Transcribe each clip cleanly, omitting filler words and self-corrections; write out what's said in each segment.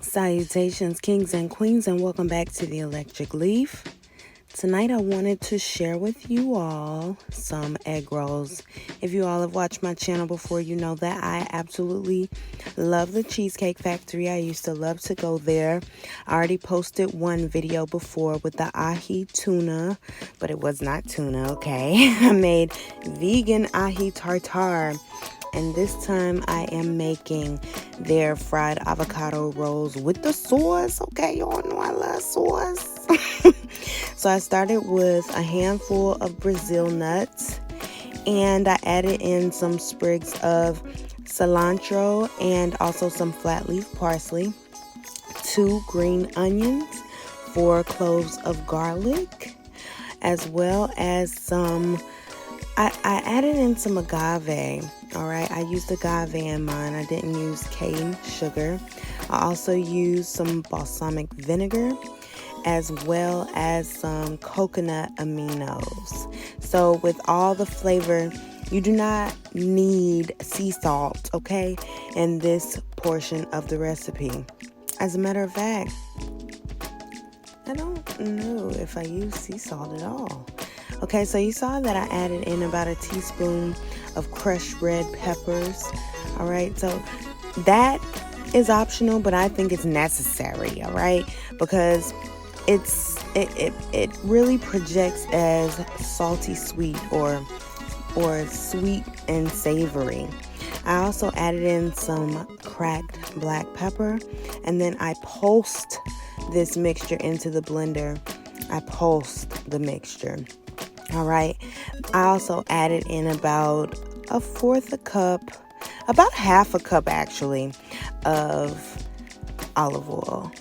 Salutations, kings and queens, and welcome back to the Electric Leaf. Tonight I wanted to share with you all some egg rolls. If you all have watched my channel before, you know that I absolutely love the Cheesecake Factory. I used to love to go there. I already posted one video before with the ahi tuna, but it was not tuna, okay? I made vegan ahi tartare. And this time I am making their fried avocado rolls with the sauce. Okay, y'all know I love sauce. So I started with a handful of Brazil nuts, and I added in some sprigs of cilantro and also some flat leaf parsley, 2 green onions, 4 cloves of garlic, as well as some, I added in some agave. All right, I used agave in mine. I didn't use cane sugar. I also used some balsamic vinegar, as well as some coconut aminos. So with all the flavor, you do not need sea salt, okay, in this portion of the recipe. As a matter of fact, I don't know if I use sea salt at all. Okay, so you saw that I added in about a teaspoon of crushed red peppers. All right, so that is optional, but I think it's necessary, all right, because it really projects as salty sweet or sweet and savory. I also added in some cracked black pepper, and then I pulsed this mixture into the blender. I pulsed the mixture. All right. I also added in about a fourth a cup, about half a cup actually, of olive oil.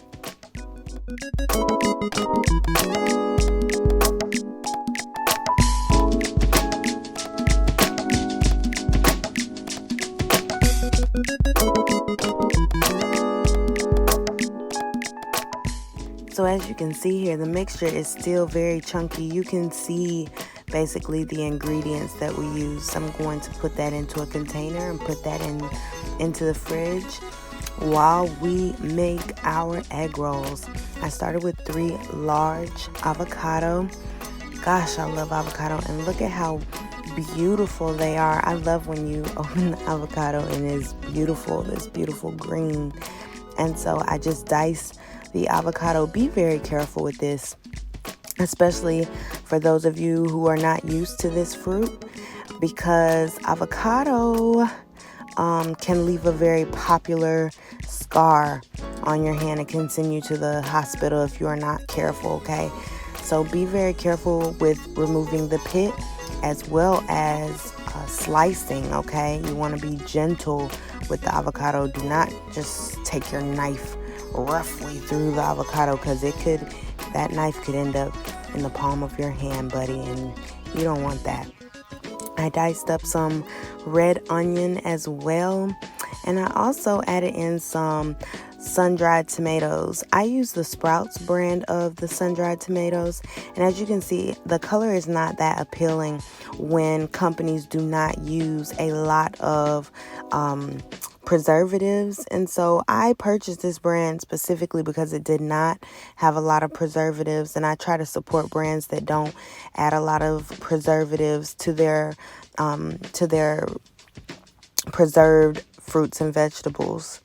So as you can see here, the mixture is still very chunky. You can see basically the ingredients that we use. I'm going to put that into a container and put that into the fridge while we make our egg rolls. I started with 3 large avocado. Gosh, I love avocado, and look at how beautiful they are. I love when you open the avocado and it's beautiful, this beautiful green. And so I just diced the avocado. Be very careful with this, especially for those of you who are not used to this fruit, because avocado can leave a very popular scar on your hand and can send you to the hospital if you are not careful, okay? So be very careful with removing the pit as well as slicing, okay? You want to be gentle with the avocado. Do not just take your knife roughly through the avocado, because that knife could end up in the palm of your hand, buddy, and you don't want that. I diced up some red onion as well, and I also added in some sun-dried tomatoes. I use the Sprouts brand of the sun-dried tomatoes, and as you can see, the color is not that appealing when companies do not use a lot of preservatives. And so I purchased this brand specifically because it did not have a lot of preservatives, and I try to support brands that don't add a lot of preservatives to their preserved fruits and vegetables.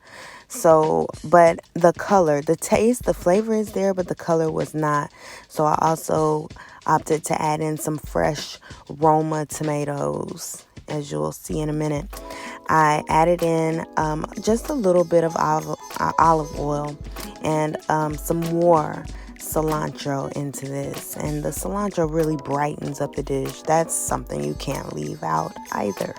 So, but the color, the taste, the flavor is there, but the color was not. So I also opted to add in some fresh Roma tomatoes, as you'll see in a minute. I added in just a little bit of olive oil and some more cilantro into this. And the cilantro really brightens up the dish. That's something you can't leave out either.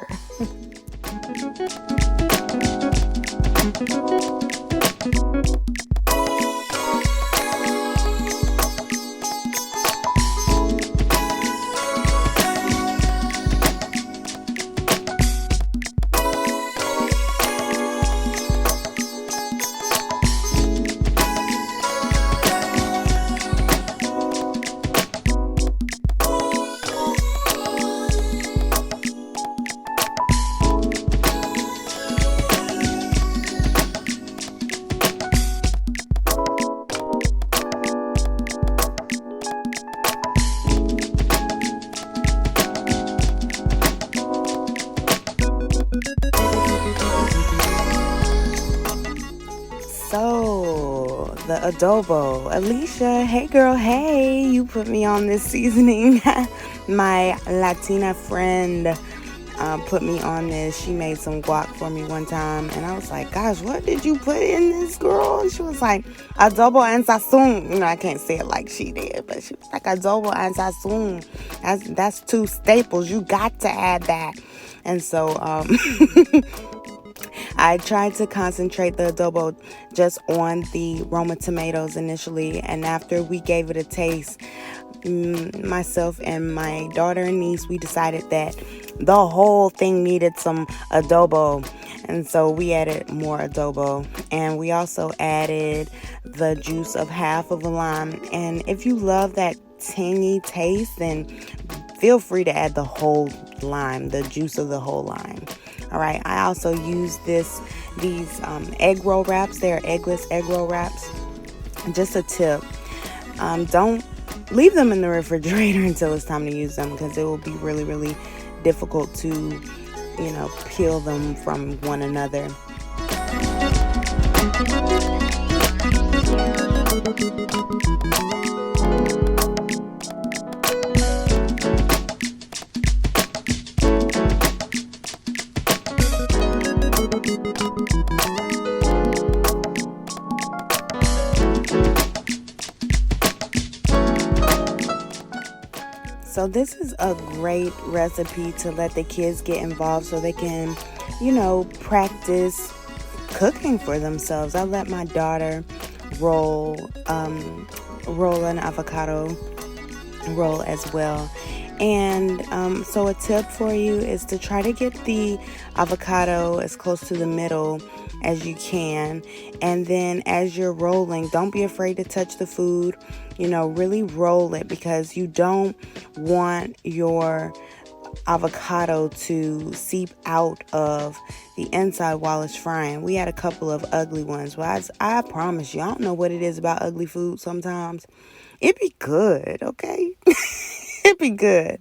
So, the adobo. Alicia, hey girl, hey. You put me on this seasoning. My Latina friend put me on this. She made some guac for me one time, and I was like, gosh, what did you put in this, girl? And she was like, adobo and sazon. You know, I can't say it like she did, but she was like, adobo and sazon. That's two staples. You got to add that. And so I tried to concentrate the adobo just on the Roma tomatoes initially, and after we gave it a taste, myself and my daughter and niece, we decided that the whole thing needed some adobo, and so we added more adobo, and we also added the juice of half of a lime. And if you love that tangy taste, then feel free to add the whole lime, the juice of the whole lime. All right, I also use these egg roll wraps. They're eggless egg roll wraps. Just a tip, don't leave them in the refrigerator until it's time to use them, because it will be really, really difficult to, peel them from one another. So this is a great recipe to let the kids get involved so they can, practice cooking for themselves. I let my daughter roll an avocado roll as well. And so a tip for you is to try to get the avocado as close to the middle as you can. And then as you're rolling, don't be afraid to touch the food. Really roll it, because you don't want your avocado to seep out of the inside while it's frying. We had a couple of ugly ones. Well, I promise you, I don't know what it is about ugly food sometimes. It'd be good, okay? It'd be good.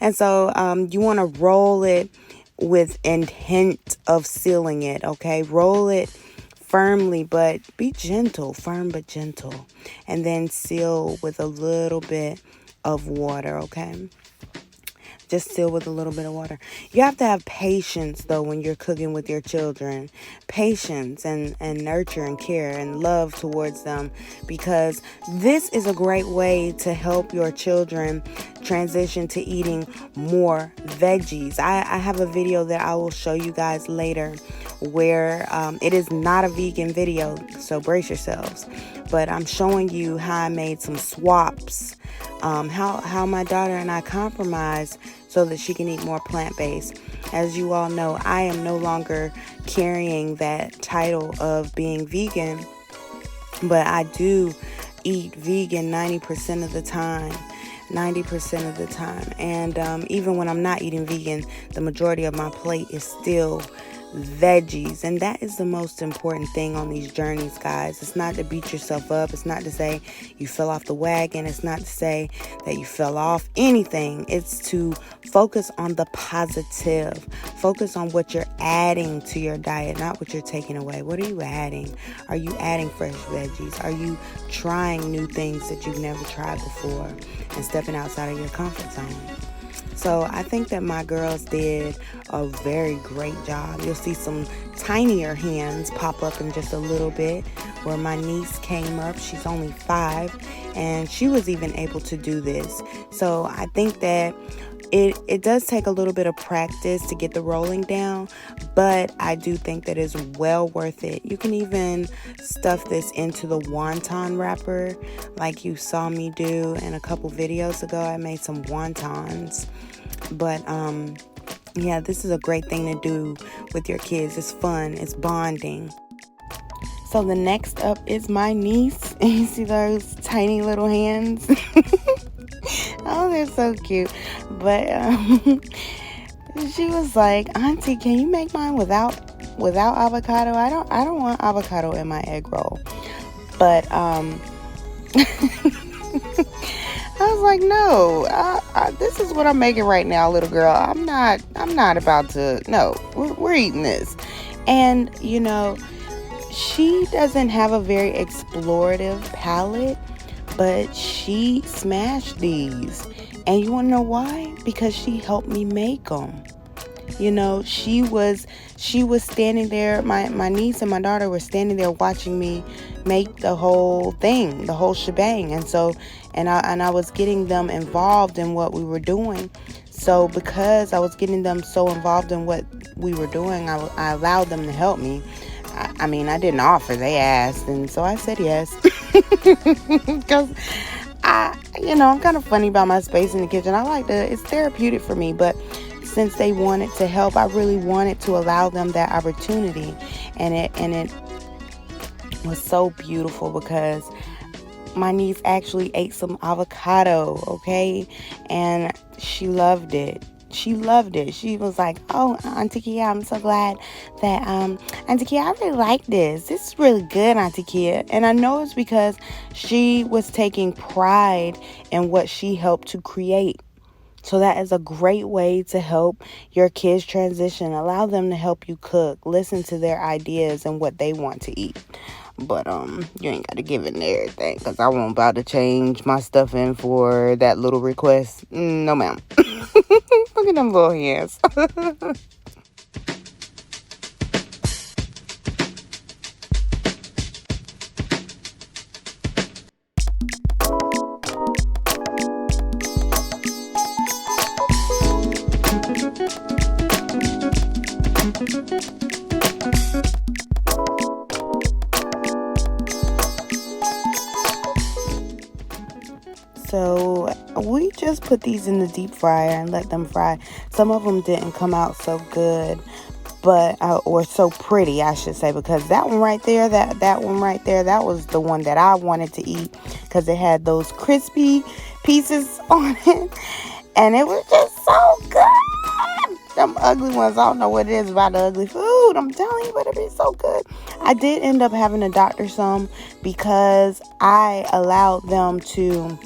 And so you want to roll it with intent of sealing it, okay? Roll it firmly, but be gentle. Firm but gentle. And then seal with a little bit of water, okay? Just seal with a little bit of water. You have to have patience, though, when you're cooking with your children. Patience and nurture and care and love towards them, because this is a great way to help your children transition to eating more veggies. I have a video that I will show you guys later where it is not a vegan video, so brace yourselves. But I'm showing you how I made some swaps, how my daughter and I compromised so that she can eat more plant-based. As you all know, I am no longer carrying that title of being vegan, but I do eat vegan 90% of the time. 90% of the time. And even when I'm not eating vegan, the majority of my plate is still veggies, and that is the most important thing on these journeys, guys. It's not to beat yourself up. It's not to say you fell off the wagon. It's not to say that you fell off anything. It's to focus on the positive. Focus on what you're adding to your diet, not what you're taking away. What are you adding? Are you adding fresh veggies? Are you trying new things that you've never tried before and stepping outside of your comfort zone? So I think that my girls did a very great job. You'll see some tinier hands pop up in just a little bit, where my niece came up. She's only 5, and she was even able to do this. So I think that it does take a little bit of practice to get the rolling down, but I do think that it's well worth it. You can even stuff this into the wonton wrapper like you saw me do in a couple videos ago. I made some wontons. But yeah, this is a great thing to do with your kids. It's fun. It's bonding. So the next up is my niece. And you see those tiny little hands? Oh, they're so cute. But she was like, Auntie, can you make mine without avocado? I don't want avocado in my egg roll. But I was like, no, this is what I'm making right now, little girl. I'm not about to, no, we're eating this. And, she doesn't have a very explorative palette, but she smashed these. And you want to know why? Because she helped me make them. You know, she was standing there. My niece and my daughter were standing there watching me make the whole thing, the whole shebang. And so, and I was getting them involved in what we were doing. So because I was getting them so involved in what we were doing, I allowed them to help me. I mean, I didn't offer, they asked, and so I said yes. Because I'm kind of funny about my space in the kitchen. It's therapeutic for me, but since they wanted to help, I really wanted to allow them that opportunity. And it was so beautiful because my niece actually ate some avocado, okay? And she loved it. She loved it. She was like, "Oh, Auntie Kia, I'm so glad that, Auntie Kia, I really like this. This is really good, Auntie Kia." And I know it's because she was taking pride in what she helped to create. So that is a great way to help your kids transition. Allow them to help you cook. Listen to their ideas and what they want to eat. But you ain't got to give in everything, because I won't about to change my stuffing for that little request. No, ma'am. Look at them little hands. So we just put these in the deep fryer and let them fry. Some of them didn't come out so good, but or so pretty, I should say, because that one right there, that one right there, that was the one that I wanted to eat because it had those crispy pieces on it, and it was just so good. Them ugly ones, I don't know what it is about the ugly food. I'm telling you, but it be so good. I did end up having to doctor some because I allowed them to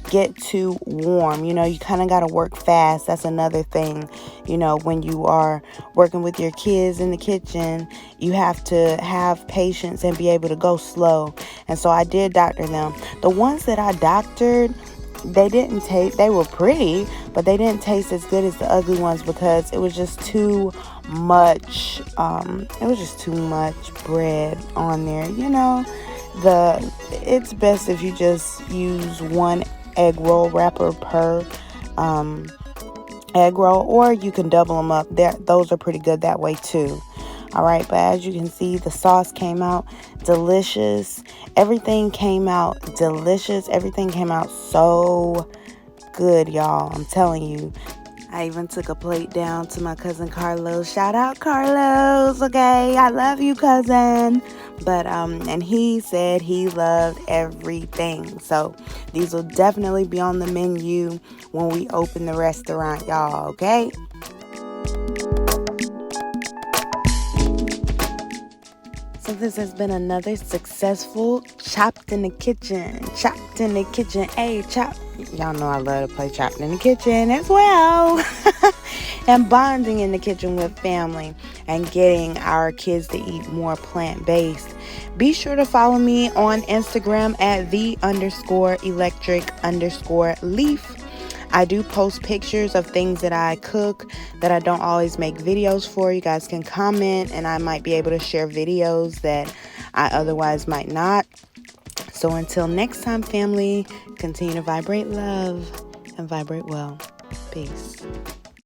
get too warm. You kind of got to work fast. That's another thing. When you are working with your kids in the kitchen, you have to have patience and be able to go slow. And so I did doctor them. The ones that I doctored, they were pretty, but they didn't taste as good as the ugly ones because it was just too much. It was just too much bread on there. It's best if you just use one egg roll wrapper per egg roll, or you can double them up. Those are pretty good that way too. All right, but as you can see, the sauce came out delicious. Everything came out delicious. Everything came out so good, y'all. I'm telling you. I even took a plate down to my cousin Carlos. Shout out, Carlos. Okay, I love you, cousin. But and he said he loved everything. So these will definitely be on the menu when we open the restaurant, y'all. Okay. So this has been another successful Chopped in the Kitchen. Chopped in the Kitchen. Hey, Chop. Y'all know I love to play Chopped in the Kitchen as well. And bonding in the kitchen with family and getting our kids to eat more plant-based. Be sure to follow me on Instagram at the_electric_leaf. I do post pictures of things that I cook that I don't always make videos for. You guys can comment and I might be able to share videos that I otherwise might not. So until next time, family, continue to vibrate love and vibrate well. Peace.